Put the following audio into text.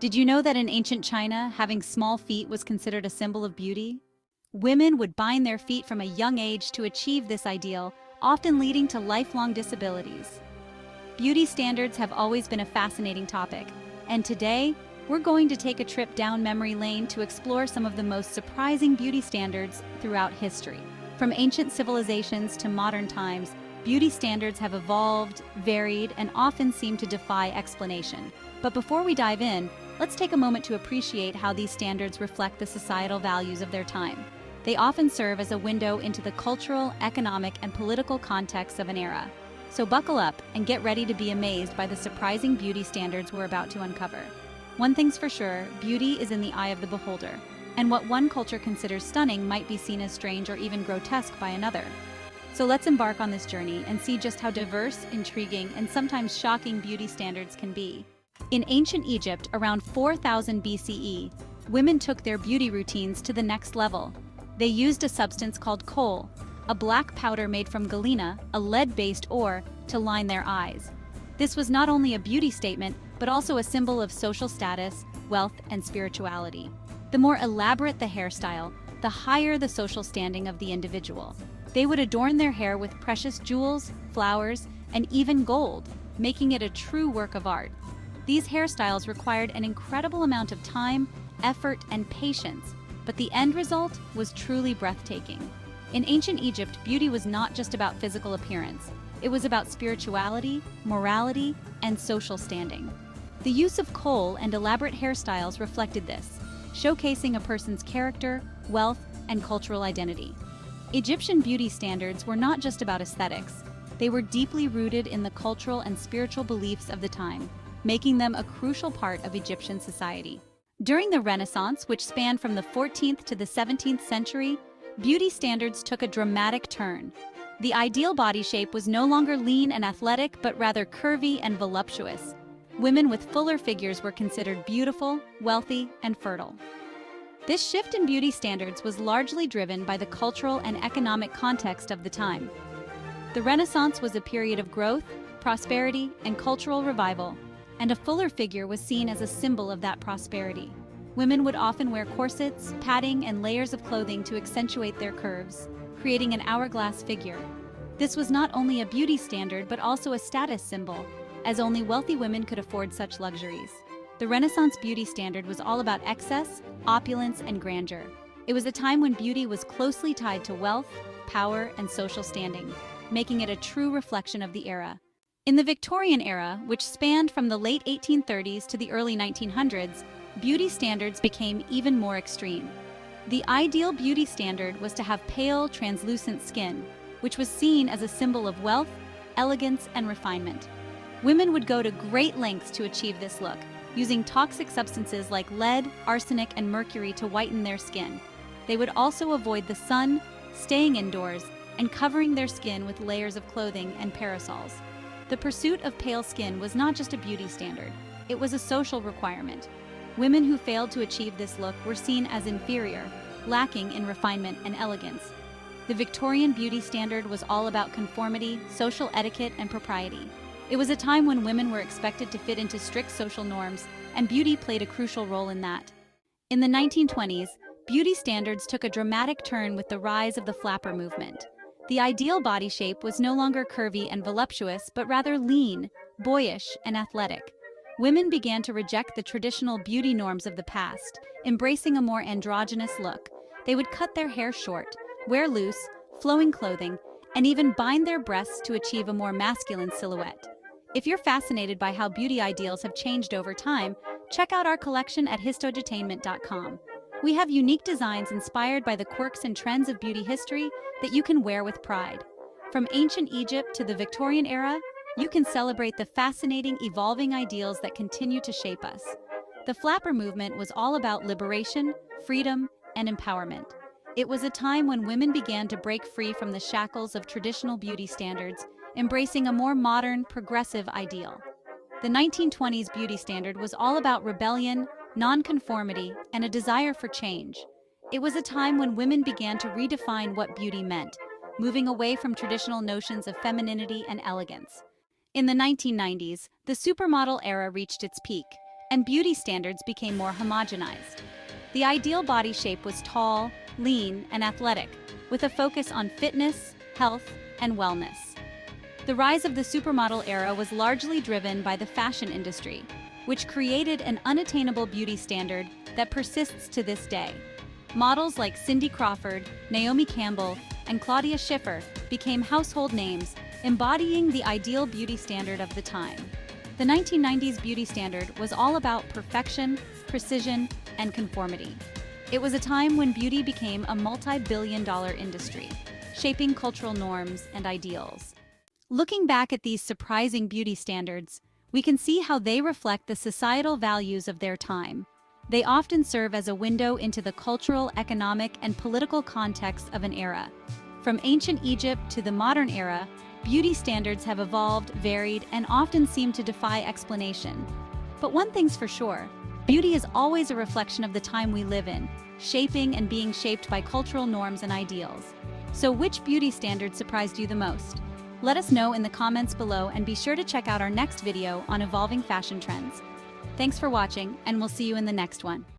Did you know that in ancient China, having small feet was considered a symbol of beauty? Women would bind their feet from a young age to achieve this ideal, often leading to lifelong disabilities. Beauty standards have always been a fascinating topic, and today, we're going to take a trip down memory lane to explore some of the most surprising beauty standards throughout history. From ancient civilizations to modern times, beauty standards have evolved, varied, and often seem to defy explanation. But before we dive in, let's take a moment to appreciate how these standards reflect the societal values of their time. They often serve as a window into the cultural, economic, and political context of an era. So buckle up and get ready to be amazed by the surprising beauty standards we're about to uncover. One thing's for sure, beauty is in the eye of the beholder, and what one culture considers stunning might be seen as strange or even grotesque by another. So let's embark on this journey and see just how diverse, intriguing, and sometimes shocking beauty standards can be. In ancient Egypt, around 4000 BCE, women took their beauty routines to the next level. They used a substance called kohl, a black powder made from galena, a lead-based ore, to line their eyes. This was not only a beauty statement, but also a symbol of social status, wealth, and spirituality. The more elaborate the hairstyle, the higher the social standing of the individual. They would adorn their hair with precious jewels, flowers, and even gold, making it a true work of art. These hairstyles required an incredible amount of time, effort, and patience, but the end result was truly breathtaking. In ancient Egypt, beauty was not just about physical appearance. It was about spirituality, morality, and social standing. The use of kohl and elaborate hairstyles reflected this, showcasing a person's character, wealth, and cultural identity. Egyptian beauty standards were not just about aesthetics. They were deeply rooted in the cultural and spiritual beliefs of the time, making them a crucial part of Egyptian society. During the Renaissance, which spanned from the 14th to the 17th century, beauty standards took a dramatic turn. The ideal body shape was no longer lean and athletic, but rather curvy and voluptuous. Women with fuller figures were considered beautiful, wealthy, and fertile. This shift in beauty standards was largely driven by the cultural and economic context of the time. The Renaissance was a period of growth, prosperity, and cultural revival, and a fuller figure was seen as a symbol of that prosperity. Women would often wear corsets, padding, and layers of clothing to accentuate their curves, creating an hourglass figure. This was not only a beauty standard but also a status symbol, as only wealthy women could afford such luxuries. The Renaissance beauty standard was all about excess, opulence, and grandeur. It was a time when beauty was closely tied to wealth, power, and social standing, making it a true reflection of the era. In the Victorian Era, which spanned from the late 1830s to the early 1900s, beauty standards became even more extreme. The ideal beauty standard was to have pale, translucent skin, which was seen as a symbol of wealth, elegance, and refinement. Women would go to great lengths to achieve this look, using toxic substances like lead, arsenic, and mercury to whiten their skin. They would also avoid the sun, staying indoors, and covering their skin with layers of clothing and parasols. The pursuit of pale skin was not just a beauty standard, it was a social requirement. Women who failed to achieve this look were seen as inferior, lacking in refinement and elegance. The Victorian beauty standard was all about conformity, social etiquette, and propriety. It was a time when women were expected to fit into strict social norms, and beauty played a crucial role in that. In the 1920s, beauty standards took a dramatic turn with the rise of the flapper movement. The ideal body shape was no longer curvy and voluptuous, but rather lean, boyish, and athletic. Women began to reject the traditional beauty norms of the past, embracing a more androgynous look. They would cut their hair short, wear loose, flowing clothing, and even bind their breasts to achieve a more masculine silhouette. If you're fascinated by how beauty ideals have changed over time, check out our collection at histodetainment.com. We have unique designs inspired by the quirks and trends of beauty history that you can wear with pride. From ancient Egypt to the Victorian era, you can celebrate the fascinating, evolving ideals that continue to shape us. The flapper movement was all about liberation, freedom, and empowerment. It was a time when women began to break free from the shackles of traditional beauty standards, embracing a more modern, progressive ideal. The 1920s beauty standard was all about rebellion, nonconformity, and a desire for change. It was a time when women began to redefine what beauty meant, moving away from traditional notions of femininity and elegance. In the 1990s, the supermodel era reached its peak. and beauty standards became more homogenized. The ideal body shape was tall, lean, and athletic, with a focus on fitness, health, and wellness. The rise of the supermodel era was largely driven by the fashion industry, which created an unattainable beauty standard that persists to this day. Models like Cindy Crawford, Naomi Campbell, and Claudia Schiffer became household names, embodying the ideal beauty standard of the time. The 1990s beauty standard was all about perfection, precision, and conformity. It was a time when beauty became a multi-billion-dollar industry, shaping cultural norms and ideals. Looking back at these surprising beauty standards, we can see how they reflect the societal values of their time. They often serve as a window into the cultural, economic, and political context of an era. From ancient Egypt to the modern era, beauty standards have evolved, varied, and often seem to defy explanation. But one thing's for sure, beauty is always a reflection of the time we live in, shaping and being shaped by cultural norms and ideals. So which beauty standard surprised you the most? Let us know in the comments below, and be sure to check out our next video on evolving fashion trends. Thanks for watching, and we'll see you in the next one.